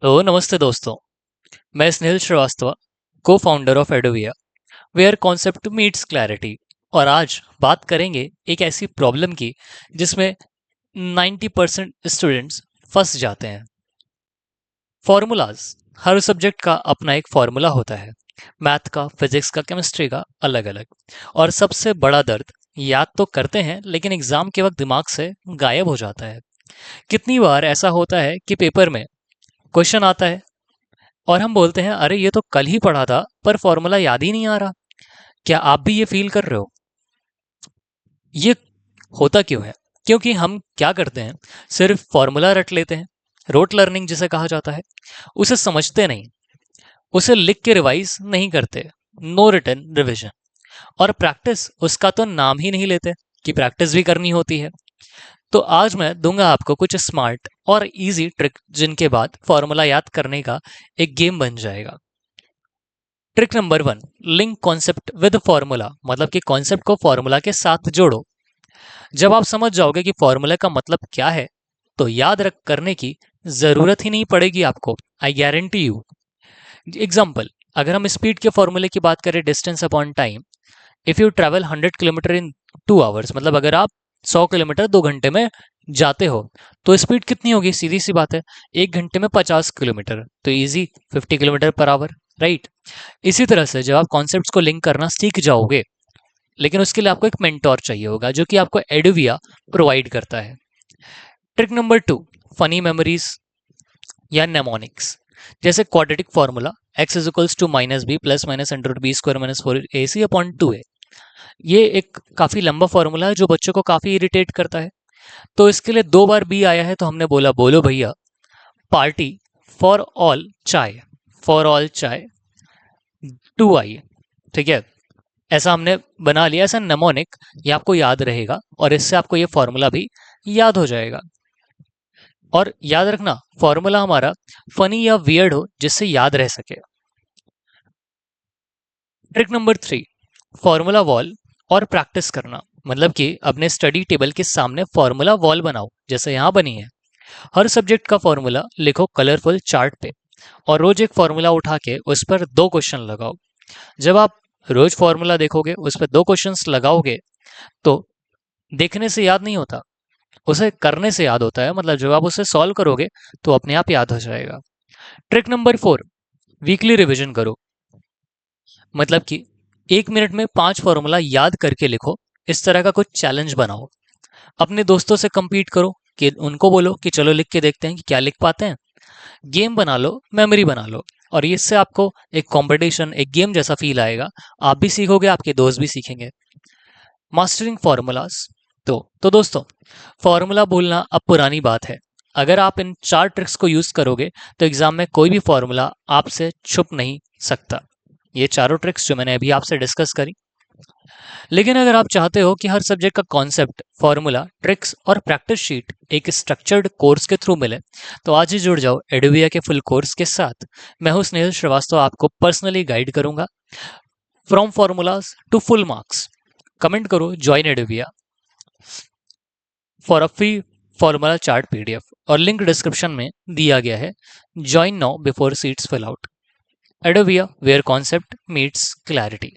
नमस्ते दोस्तों। मैं Snehil Srivastava, cofounder of Adovia, where concept meets clarity. और आज बात करेंगे एक ऐसी प्रॉब्लम की जिसमें 90% स्टूडेंट्स फंस जाते हैं। फॉर्मूलाज। हर सब्जेक्ट का अपना एक फॉर्मूला होता है। मैथ का, फिजिक्स का, केमिस्ट्री का अलग अलग। और सबसे बड़ा दर्द, याद तो करते हैं लेकिन एग्जाम के वक्त दिमाग से गायब हो जाता है। कितनी बार ऐसा होता है कि पेपर में क्वेश्चन आता है और हम बोलते हैं अरे ये तो कल ही पढ़ा था पर फॉर्मूला याद ही नहीं आ रहा। क्या आप भी ये फील कर रहे हो? ये होता क्यों है? क्योंकि हम क्या करते हैं, सिर्फ फॉर्मूला रट लेते हैं। रोट लर्निंग जिसे कहा जाता है, उसे समझते नहीं, उसे लिख के रिवाइज नहीं करते। No written revision. और प्रैक्टिस, उसका तो नाम ही नहीं लेते कि प्रैक्टिस भी करनी होती है। तो आज मैं दूंगा आपको कुछ स्मार्ट और इजी ट्रिक जिनके बाद फॉर्मूला याद करने का एक गेम बन जाएगा। Trick number 1, link concept with formula. मतलब कि कॉन्सेप्ट को फॉर्मूला के साथ जोड़ो। जब आप समझ जाओगे कि फॉर्मूला का मतलब क्या है तो याद रख करने की जरूरत ही नहीं पड़ेगी आपको। I guarantee you. एग्जाम्पल, अगर हम स्पीड के फॉर्मूले की बात करें, distance upon time. If you travel 100 kilometre in 2 hours, मतलब अगर आप 100 किलोमीटर 2 घंटे में जाते हो तो स्पीड कितनी होगी? सीधी सी बात है, 1 घंटे में 50 किलोमीटर, तो easy 50 kilometre per hour, right. इसी तरह से जब आप कॉन्सेप्ट्स को लिंक करना सीख जाओगे, लेकिन उसके लिए आपको एक मेंटोर चाहिए होगा जो कि आपको एडोविया प्रोवाइड करता है। ट्रिक नंबर 2, फनी मेमोरीज या नेमोनिक्स। जैसे quadratic formula, x is equals to minus B plus minus under root B square minus 4ac upon 2a। ये एक काफी लंबा फॉर्मूला है जो बच्चों को काफी इरिटेट करता है। तो इसके लिए 2 बार बी आया है तो हमने बोला बोलो भैया, पार्टी फॉर ऑल चाय, फॉर ऑल चाय 2 आई। ठीक है, ऐसा हमने बना लिया। ऐसा नमोनिक, ये आपको याद रहेगा और इससे आपको ये फॉर्मूला भी याद हो जाएगा। और याद रखना, फॉर्मूला हमारा फनी या वियर्ड हो जिससे याद रह सके। ट्रिक नंबर 3, फॉर्मूला वॉल और प्रैक्टिस करना। मतलब कि अपने स्टडी टेबल के सामने फॉर्मूला वॉल बनाओ जैसे यहाँ बनी है। हर सब्जेक्ट का फॉर्मूला लिखो कलरफुल चार्ट पे और रोज एक फॉर्मूला उठा के उस पर 2 क्वेश्चन लगाओ। जब आप रोज फॉर्मूला देखोगे, उस पर 2 क्वेश्चंस लगाओगे, तो देखने से याद नहीं होता, उसे करने से याद होता है। मतलब जब आप उसे सॉल्व करोगे तो अपने आप याद हो जाएगा। ट्रिक नंबर 4, वीकली रिवीजन करो। मतलब कि 1 मिनट में 5 फॉर्मूला याद करके लिखो। इस तरह का कुछ चैलेंज बनाओ। अपने दोस्तों से compete करो कि उनको बोलो कि चलो लिख के देखते हैं कि क्या लिख पाते हैं। गेम बना लो, मेमोरी बना लो, और इससे आपको एक कंपटीशन, एक गेम जैसा फील आएगा। आप भी सीखोगे, आपके दोस्त भी सीखेंगे। Mastering formulas. तो दोस्तों, फॉर्मूला भूलना अब पुरानी बात है। अगर आप इन 4 ट्रिक्स को यूज करोगे तो एग्जाम में कोई भी फॉर्मूला आपसे छुप नहीं सकता। ये चारों ट्रिक्स जो मैंने अभी आपसे डिस्कस करी। लेकिन अगर आप चाहते हो कि हर सब्जेक्ट का कॉन्सेप्ट, फॉर्मूला, ट्रिक्स और प्रैक्टिस शीट एक स्ट्रक्चर्ड कोर्स के थ्रू मिले, तो आज ही जुड़ जाओ एडोविया के फुल कोर्स के साथ। मैं हूं स्नेहिल श्रीवास्तव, आपको पर्सनली गाइड करूंगा from formulas to full marks. Comment करो join Adovia for a free formula chart PDF, और लिंक डिस्क्रिप्शन में दिया गया है। Join now before seats fill out. Adovia, where concept meets clarity.